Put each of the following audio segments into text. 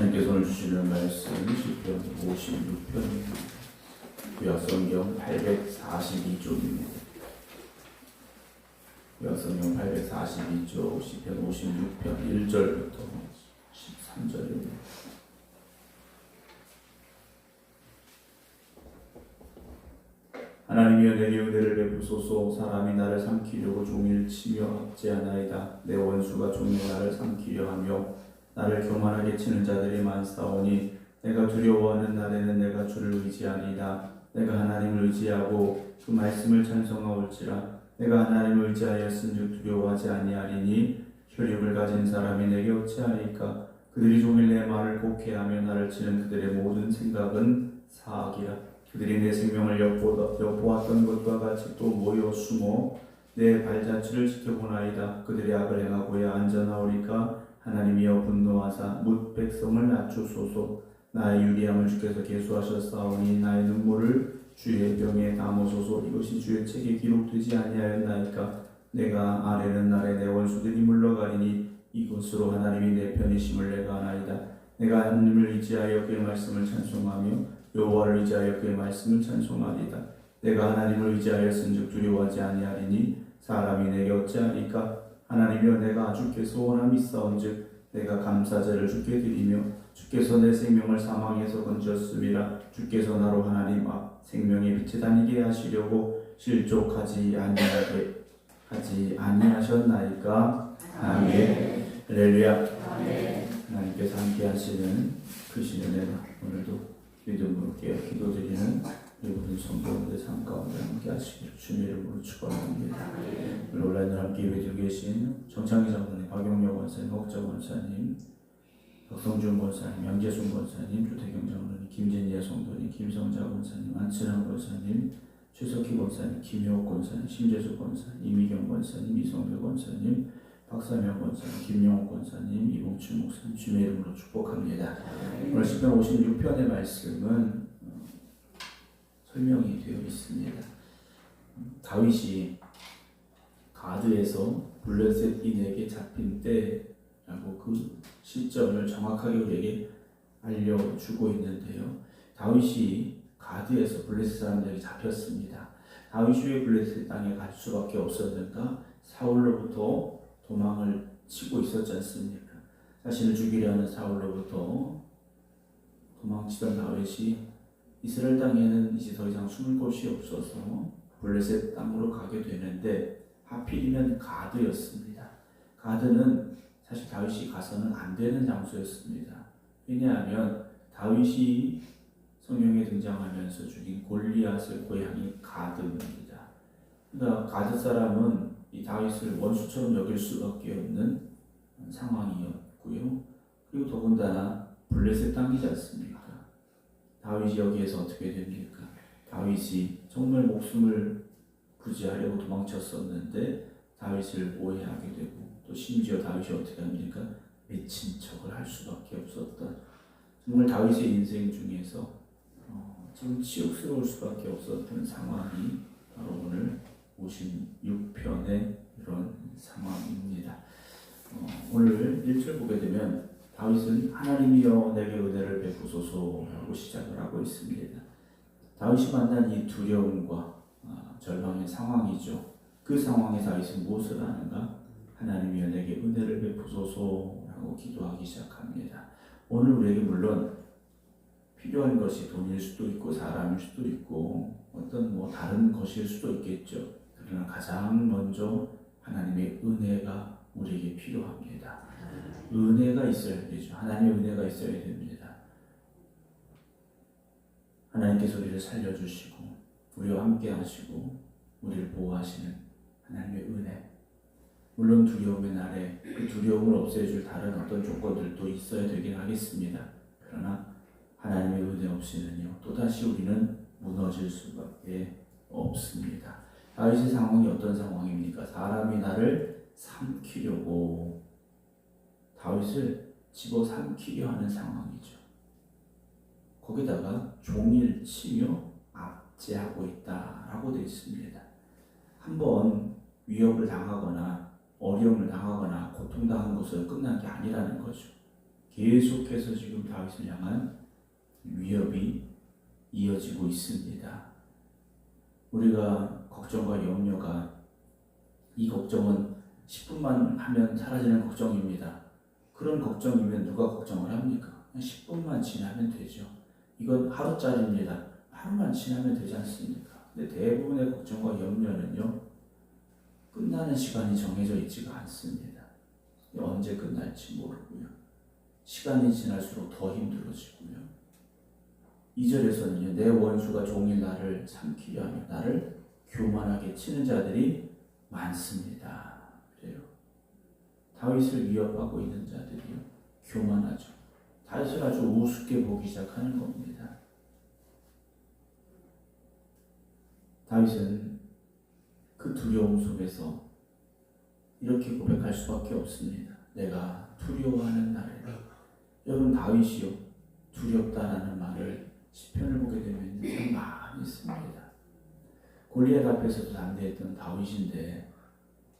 하나님께서 오늘 주시는 말씀은 시편 56편입니다. 구약성경 842쪽입니다. 구약성경 842쪽 시편 56편 1절부터 13절입니다. 하나님이여 내게 은혜를 베푸소서. 사람이 나를 삼키려고 종일 치며 압제하나이다. 내 원수가 종일 나를 삼키려 하며 나를 교만하게 치는 자들이 많사오니 내가 두려워하는 날에는 내가 주를 의지하리이다. 내가 하나님을 의지하고 그 말씀을 찬송하올지라. 내가 하나님을 의지하였은즉 두려워하지 아니하리니 혈육을 가진 사람이 내게 어찌하리까. 그들이 종일 내 말을 곡해하며 나를 치는 그들의 모든 생각은 사악이라. 그들이 내 생명을 엿보았던 것과 같이 또 모여 숨어 내 발자취를 지켜보나이다. 그들이 악을 행하고야 안전하오리까. 하나님이여 분노하사 뭇 백성을 낮추소서. 나의 유리함을 주께서 계수하셨사오니 나의 눈물을 주의 병에 담으소서. 이것이 주의 책에 기록되지 아니하였나이까. 내가 아뢰는 날에 내 원수들이 물러가리니 이것으로 하나님이 내 편이심을 내가 아나이다. 내가 하나님을 의지하여 그의 말씀을 찬송하며 여호와를 의지하여 그의 말씀을 찬송하리이다. 내가 하나님을 의지하였은즉 두려워하지 아니하리니 사람이 내게 어찌하리까. 하나님이여 내가 주께서 원함이 있사온즉 내가 감사제를 주께 드리며 주께서 내 생명을 사망에서 건졌음이라. 주께서 나로 하나님 앞 생명의 빛에 다니게 하시려고 실족하지 아니하셨나이까. 아멘. 할렐루야. 하나님께서 함께 하시는 크신 은혜가 오늘도 믿음으로 깨어 기도드리는 이 모든 성도님들 삶 가운데 함께 하시기를 주님의 이름으로 축원합니다. 오늘 온라인으로 함께 예배드리고 계신 정창희 장로님, 박용영 권사님, 허국자 권사님, 박성준 권사님, 양재순 권사님, 조태경 장로님, 김진예 성도님, 김성자 권사님, 안치랑 권사님, 최석희 권사님, 김효옥 권사님, 심재수 권사님, 이미경 권사님, 이성배 권사님, 박사명 권사님, 김영옥 권사님, 이봉춘 목사님 주님의 이름으로 축복합니다. 오늘 시편 56편의 말씀은 설명이 되어 있습니다. 다윗이 가드에서 블레셋인에게 잡힌 때라고 그 시점을 정확하게 우리에게 알려주고 있는데요. 다윗이 가드에서 블레셋 사람들에게 잡혔습니다. 다윗이 왜 블레셋 땅에 갈 수밖에 없었는가? 사울로부터 도망을 치고 있었지 않습니까? 자신을 죽이려 하는 사울로부터 도망치던 다윗이 이스라엘 땅에는 이제 더 이상 숨을 곳이 없어서 블레셋 땅으로 가게 되는데 하필이면 가드였습니다. 가드는 사실 다윗이 가서는 안 되는 장소였습니다. 왜냐하면 다윗이 성경에 등장하면서 죽인 골리앗의 고향이 가드입니다. 그러니까 가드 사람은 이 다윗을 원수처럼 여길 수밖에 없는 상황이었고요. 그리고 더군다나 블레셋 땅이지 않습니까? 다윗이 여기에서 어떻게 됩니까? 다윗이 정말 목숨을 부지하려고 도망쳤었는데 다윗을 오해하게 되고 또 심지어 다윗이 어떻게 합니까? 미친 척을 할 수밖에 없었던 정말 다윗의 인생 중에서 좀 치욕스러울 수밖에 없었던 상황이 바로 오늘 56편의 이런 상황입니다. 오늘 1절 보게 되면 다윗은 하나님이여 내게 은혜를 베푸소서라고 시작을 하고 있습니다. 다윗이 만난 이 두려움과 절망의 상황이죠. 그 상황에 다윗은 무엇을 하는가? 하나님이여 내게 은혜를 베푸소서라고 기도하기 시작합니다. 오늘 우리에게 물론 필요한 것이 돈일 수도 있고 사람일 수도 있고 어떤 다른 것일 수도 있겠죠. 그러나 가장 먼저 하나님의 은혜가 우리에게 필요합니다. 은혜가 있어야 되죠. 하나님의 은혜가 있어야 됩니다. 하나님께서 우리를 살려주시고 우리와 함께 하시고 우리를 보호하시는 하나님의 은혜. 물론 두려움의 날에 그 두려움을 없애줄 다른 어떤 조건들도 있어야 되긴 하겠습니다. 그러나 하나님의 은혜 없이는요 또다시 우리는 무너질 수밖에 없습니다. 다윗의 상황이 어떤 상황입니까? 사람이 나를 삼키려고 다윗을 집어삼키려 하는 상황이죠. 거기다가 종일 치며 압제하고 있다라고 되어 있습니다. 한번 위협을 당하거나 어려움을 당하거나 고통당한 것으로 끝난 게 아니라는 거죠. 계속해서 지금 다윗을 향한 위협이 이어지고 있습니다. 우리가 걱정과 염려가, 이 걱정은 10분만 하면 사라지는 걱정입니다. 그런 걱정이면 누가 걱정을 합니까? 그냥 10분만 지나면 되죠. 이건 하루짜리입니다. 하루만 지나면 되지 않습니까? 근데 대부분의 걱정과 염려는요, 끝나는 시간이 정해져 있지가 않습니다. 언제 끝날지 모르고요. 시간이 지날수록 더 힘들어지고요. 2절에서는요, 내 원수가 종일 나를 삼키려 하며 나를 교만하게 치는 자들이 많습니다. 그래요. 다윗을 위협하고 있는 자들이요, 교만하죠. 다윗을 아주 우습게 보기 시작하는 겁니다. 다윗은 그 두려움 속에서 이렇게 고백할 수밖에 없습니다. 내가 두려워하는 날에는. 여러분, 다윗이요, 두렵다라는 말을 시편을 보게 되면 참 많이 씁니다. 골리앗 앞에서도 담대했던 다윗인데,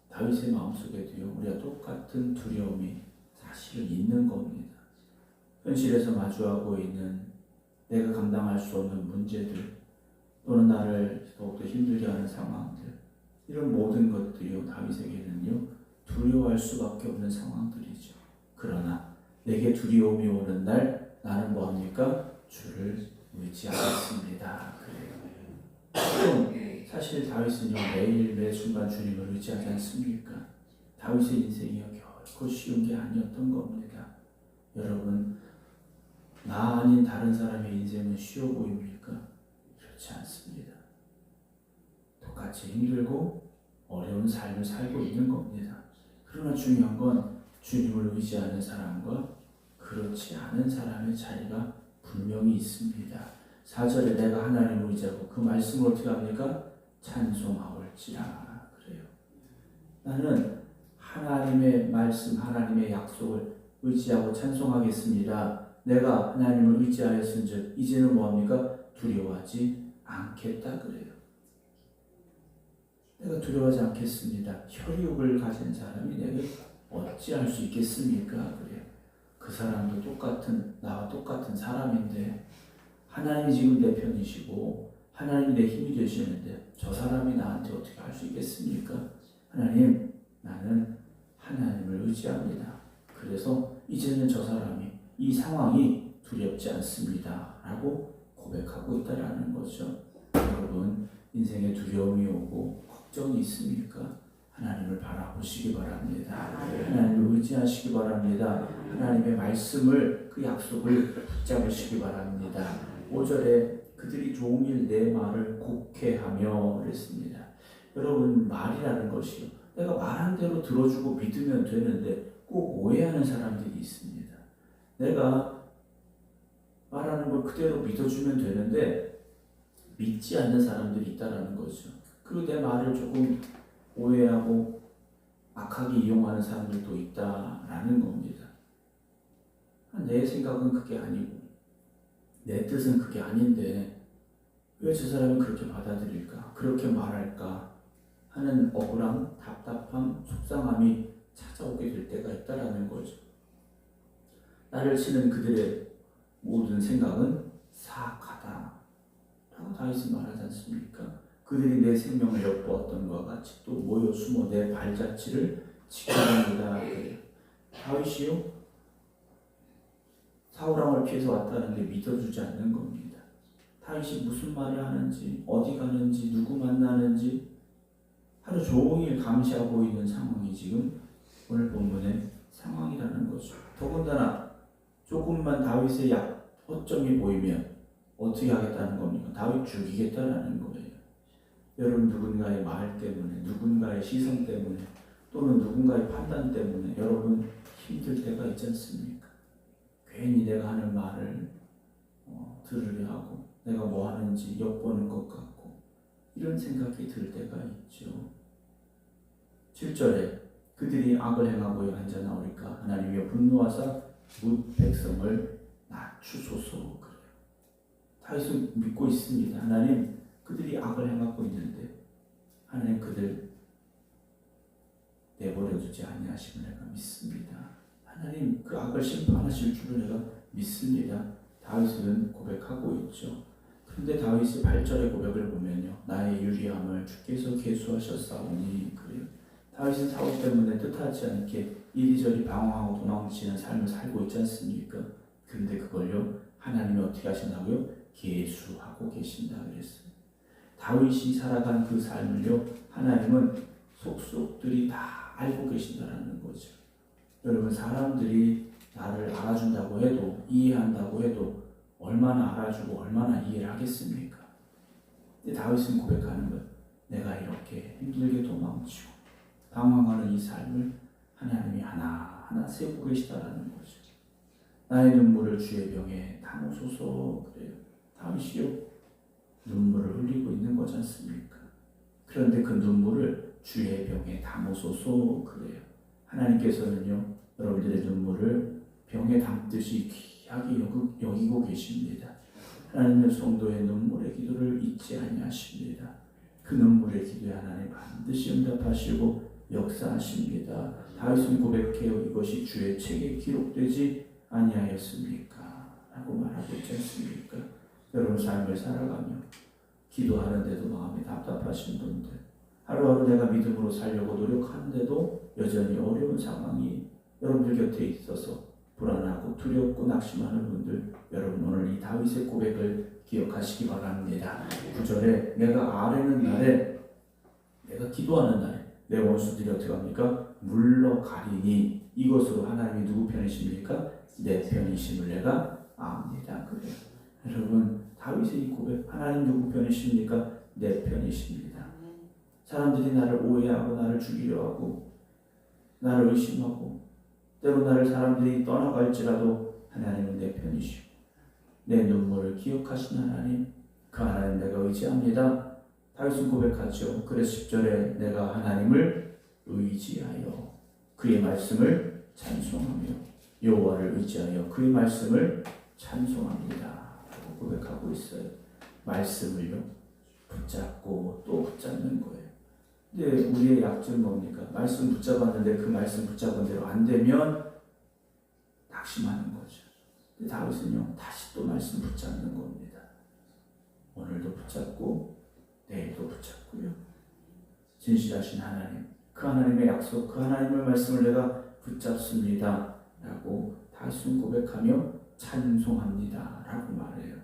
다윗의 마음속에도요, 우리가 똑같은 두려움이 사실은 있는 겁니다. 현실에서 마주하고 있는 내가 감당할 수 없는 문제들, 또는 나를 더욱더 힘들게 하는 상황들, 이런 모든 것들이요, 다윗에게는요, 두려워할 수밖에 없는 상황들이죠. 그러나 내게 두려움이 오는 날 나는 뭐합니까? 주를 의지하겠습니다. 그래요. 사실 다윗은요, 매일 매 순간 주님을 의지하지 않습니까? 다윗의 인생이요, 결코 쉬운 게 아니었던 겁니다. 여러분, 나 아닌 다른 사람의 인생은 쉬워 보입니까? 그렇지 않습니다. 똑같이 힘들고 어려운 삶을 살고 있는 겁니다. 그러나 중요한 건 주님을 의지하는 사람과 그렇지 않은 사람의 차이가 분명히 있습니다. 4절에 내가 하나님을 의지하고 그 말씀을 어떻게 합니까? 찬송하올지라. 그래요. 나는 하나님의 말씀, 하나님의 약속을 의지하고 찬송하겠습니다. 내가 하나님을 의지하였은즉 이제는 뭐합니까? 두려워하지 않겠다. 그래요. 내가 두려워하지 않겠습니다. 혈육을 가진 사람이 내게 어찌할 수 있겠습니까? 그래요. 그 사람도 나와 똑같은 사람인데, 하나님이 지금 내 편이시고 하나님이 내 힘이 되시는데 저 사람이 나한테 어떻게 할 수 있겠습니까? 하나님, 나는 하나님을 의지합니다. 그래서 이제는 저 사람이, 이 상황이 두렵지 않습니다 라고 고백하고 있다라는 거죠. 여러분, 인생에 두려움이 오고 걱정이 있습니까? 하나님을 바라보시기 바랍니다. 하나님을 의지하시기 바랍니다. 하나님의 말씀을, 그 약속을 붙잡으시기 바랍니다. 5절에 그들이 종일 내 말을 곡해하며 그랬습니다. 여러분, 말이라는 것이요, 내가 말한 대로 들어주고 믿으면 되는데 꼭 오해하는 사람들이 있습니다. 내가 말하는 걸 그대로 믿어주면 되는데 믿지 않는 사람들이 있다는 거죠. 그리고 내 말을 조금 오해하고 악하게 이용하는 사람들도 있다라는 겁니다. 내 생각은 그게 아니고 내 뜻은 그게 아닌데 왜 저 사람이 그렇게 받아들일까? 그렇게 말할까? 하는 억울함, 답답함, 속상함이 찾아오게 될 때가 있다라는 거죠. 나를 치는 그들의 모든 생각은 사악하다 라고 다윗은 말하지 않습니까? 그들이 내 생명을 엿보았던 것과 같이 또 모여 숨어 내 발자취를 지켜봅니다. 다윗이요, 사울왕을 피해서 왔다는데 믿어주지 않는 겁니다. 다윗이 무슨 말을 하는지, 어디 가는지, 누구 만나는지 하루 종일 감시하고 있는 상황이 지금 오늘 본문의 상황이라는 거죠. 더군다나 조금만 다윗의 허점이 보이면 어떻게 하겠다는 겁니까? 다윗 죽이겠다라는 거예요. 여러분, 누군가의 말 때문에, 누군가의 시선 때문에, 또는 누군가의 판단 때문에 여러분 힘들 때가 있지 않습니까? 괜히 내가 하는 말을 들으려 하고 내가 뭐 하는지 엿보는 것 같고 이런 생각이 들 때가 있죠. 7절에 그들이 악을 행하고 앉아나오니까 하나님이 분노하사 뭇 백성을 낮추소서. 그래요. 다윗은 믿고 있습니다. 하나님, 그들이 악을 행하고 있는데 하나님 그들 내버려 두지 아니하심을 내가 믿습니다. 하나님 그 악을 심판하실 줄을 내가 믿습니다. 다윗은 고백하고 있죠. 그런데 다윗의 8절의 고백을 보면요, 나의 유리함을 주께서 계수하셨사오니 그래요. 다윗은 사울 때문에 뜻하지 않게 이리저리 방황하고 도망치는 삶을 살고 있지 않습니까? 그런데 그걸요, 하나님이 어떻게 하신다고요? 계수하고 계신다 그랬어요. 다윗이 살아간 그 삶을요, 하나님은 속속들이 다 알고 계신다라는 거죠. 여러분, 사람들이 나를 알아준다고 해도, 이해한다고 해도 얼마나 알아주고 얼마나 이해를 하겠습니까? 근데 다윗은 고백하는 거예요. 내가 이렇게 힘들게 도망치고 방황하는 이 삶을 하나님이 하나하나 세우고 계시다라는 거죠. 나의 눈물을 주의 병에 담으소서 그래요. 다윗이요, 눈물을 흘리고 있는 거지 않습니까? 그런데 그 눈물을 주의 병에 담으소서 그래요. 하나님께서는요, 여러분들의 눈물을 병에 담듯이 귀하게 여기고 계십니다. 하나님의 성도의 눈물의 기도를 잊지 아니하십니다. 그 눈물의 기도에 하나님 반드시 응답하시고 역사하십니다. 다윗은 고백해요. 이것이 주의 책에 기록되지 아니하였습니까? 라고 말하고 있지 않습니까? 여러분 삶을 살아가며 기도하는데도 마음이 답답하신 분들, 하루하루 내가 믿음으로 살려고 노력하는데도 여전히 어려운 상황이 여러분들 곁에 있어서 불안하고 두렵고 낙심하는 분들, 여러분 오늘 이 다윗의 고백을 기억하시기 바랍니다. 9절에 내가 아뢰는 날에, 내가 기도하는 날에 내 원수들이 어떻게 합니까? 물러가리니 이것으로 하나님이 누구 편이십니까? 내 편이심을 내가 압니다. 그래요. 여러분, 다윗의 이 고백, 하나님 누구 편이십니까? 내 편이십니다. 사람들이 나를 오해하고 나를 죽이려 하고 나를 의심하고 때로 나를 사람들이 떠나갈지라도 하나님은 내 편이시고 내 눈물을 기억하신 하나님, 그 하나님 내가 의지합니다. 다윗은 고백하죠. 그래서 10절에 내가 하나님을 의지하여 그의 말씀을 찬송하며 여호와를 의지하여 그의 말씀을 찬송합니다 라고 고백하고 있어요. 말씀을요, 붙잡고 또 붙잡는 거예요. 근데 우리의 약점은 뭡니까? 말씀 붙잡았는데 그 말씀 붙잡은 대로 안 되면 낙심하는 거죠. 근데 다윗은요, 다시 또 말씀 붙잡는 겁니다. 오늘도 붙잡고 내일도 붙잡고요. 진실하신 하나님, 그 하나님의 약속, 그 하나님의 말씀을 내가 붙잡습니다 라고 다윗은 고백하며 찬송합니다 라고 말해요.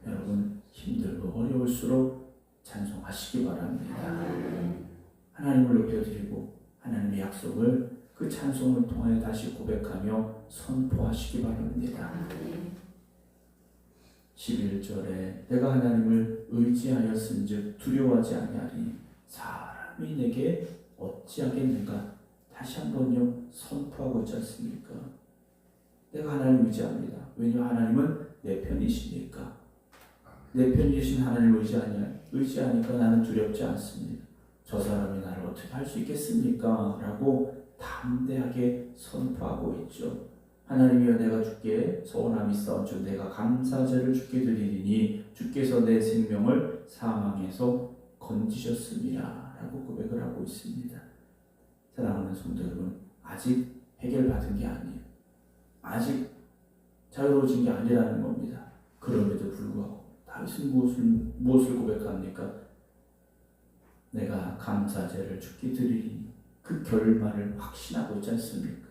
여러분, 힘들고 어려울수록 찬송하시기 바랍니다. 하나님을 높여드리고 하나님의 약속을 그 찬송을 통하여 다시 고백하며 선포하시기 바랍니다. 11절에 내가 하나님을 의지하였은즉 두려워하지 아니하리 사람이 내게 어찌하겠는가. 다시 한번요, 선포하고 있지 않습니까? 내가 하나님을 의지합니다. 왜냐하면 하나님은 내 편이시니까. 내 편이신 하나님을 의지하니까 나는 두렵지 않습니다. 저 사람이 나를 어떻게 할 수 있겠습니까? 라고 담대하게 선포하고 있죠. 하나님이여, 내가 주께 서원함이 있사온즉 내가 감사제를 주께 드리리니 주께서 내 생명을 사망에서 건지셨습니다 라고 고백을 하고 있습니다. 사랑하는 성도 여러분, 아직 해결받은 게 아니에요. 아직 자유로워진 게 아니라는 겁니다. 그럼에도 불구하고 다윗은 무엇을 고백합니까? 내가 감사제를 주께 드리리니 그 결말을 확신하고 있지 않습니까?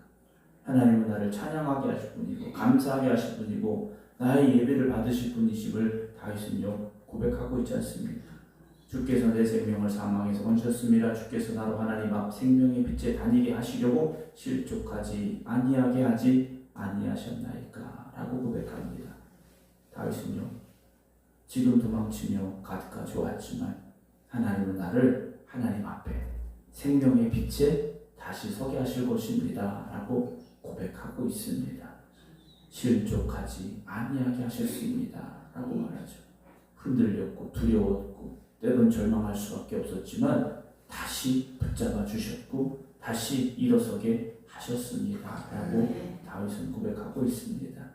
하나님은 나를 찬양하게 하실 분이고 감사하게 하실 분이고 나의 예배를 받으실 분이심을 다윗은요 고백하고 있지 않습니까? 주께서 내 생명을 사망에서 건지셨습니다. 주께서 나로 하나님 앞 생명의 빛에 다니게 하시려고 실족하지 아니하게 하지 아니하셨나이까 라고 고백합니다. 다윗은요, 지금 도망치며 가득가 좋았지만 하나님은 나를 하나님 앞에 생명의 빛에 다시 서게 하실 것입니다 라고 고백하고 있습니다. 실족하지 아니하게 하셨습니다 라고 말하죠. 흔들렸고 두려웠고 때론 절망할 수밖에 없었지만 다시 붙잡아 주셨고 다시 일어서게 하셨습니다 라고 다윗은 고백하고 있습니다.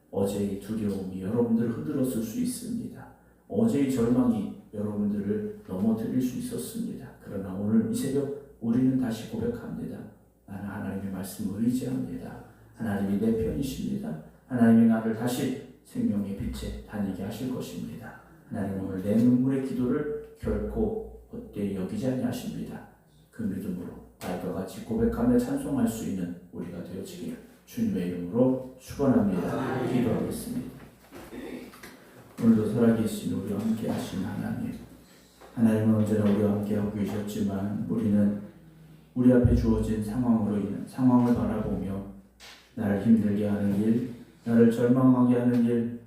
어제의 두려움이 여러분들을 흔들었을 수 있습니다. 어제의 절망이 여러분들을 넘어뜨릴 수 있었습니다. 그러나 오늘 이 새벽 우리는 다시 고백합니다. 나는 하나님의 말씀을 의지합니다. 하나님이 내 편이십니다. 하나님이 나를 다시 생명의 빛에 다니게 하실 것입니다. 하나님 오늘 내 눈물의 기도를 결코 헛되이 여기지 아니하십니다. 그 믿음으로 바울과 같이 고백하며 찬송할 수 있는 우리가 되어지기를 주님의 이름으로 축원합니다. 기도하겠습니다. 오늘도 살아계신 우리와 함께 하신 하나님, 하나님은 언제나 우리와 함께 하고 계셨지만 우리는 우리 앞에 주어진 상황으로 인한 상황을 바라보며 나를 힘들게 하는 일, 나를 절망하게 하는 일,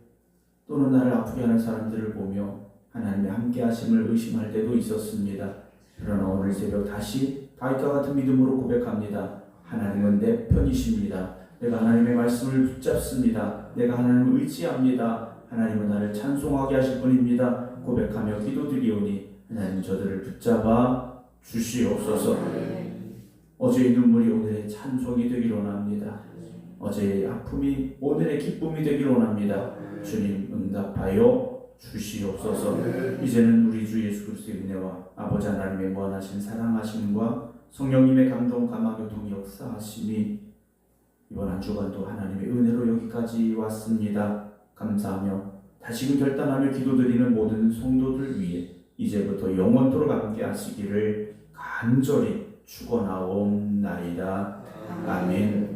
또는 나를 아프게 하는 사람들을 보며 하나님의 함께 하심을 의심할 때도 있었습니다. 그러나 오늘 새벽 다시 바위과 같은 믿음으로 고백합니다. 하나님은 내 편이십니다. 내가 하나님의 말씀을 붙잡습니다. 내가 하나님을 의지합니다. 하나님은 나를 찬송하게 하실 분입니다. 고백하며 기도드리오니 하나님 저들을 붙잡아 주시옵소서. 어제의 눈물이 오늘의 찬송이 되기를 원합니다. 어제의 아픔이 오늘의 기쁨이 되기를 원합니다. 주님 응답하여 주시옵소서. 이제는 우리 주 예수 그리스도의 은혜와 아버지 하나님의 무한하신 사랑하심과 성령님의 감동 감화교통 역사하심이 이번 한 주간도 하나님의 은혜로 여기까지 왔습니다. 감사하며 다시금 결단하며 기도드리는 모든 성도들 위해 이제부터 영원토록 함께 하시기를 간절히 축원하옵나이다. 아멘.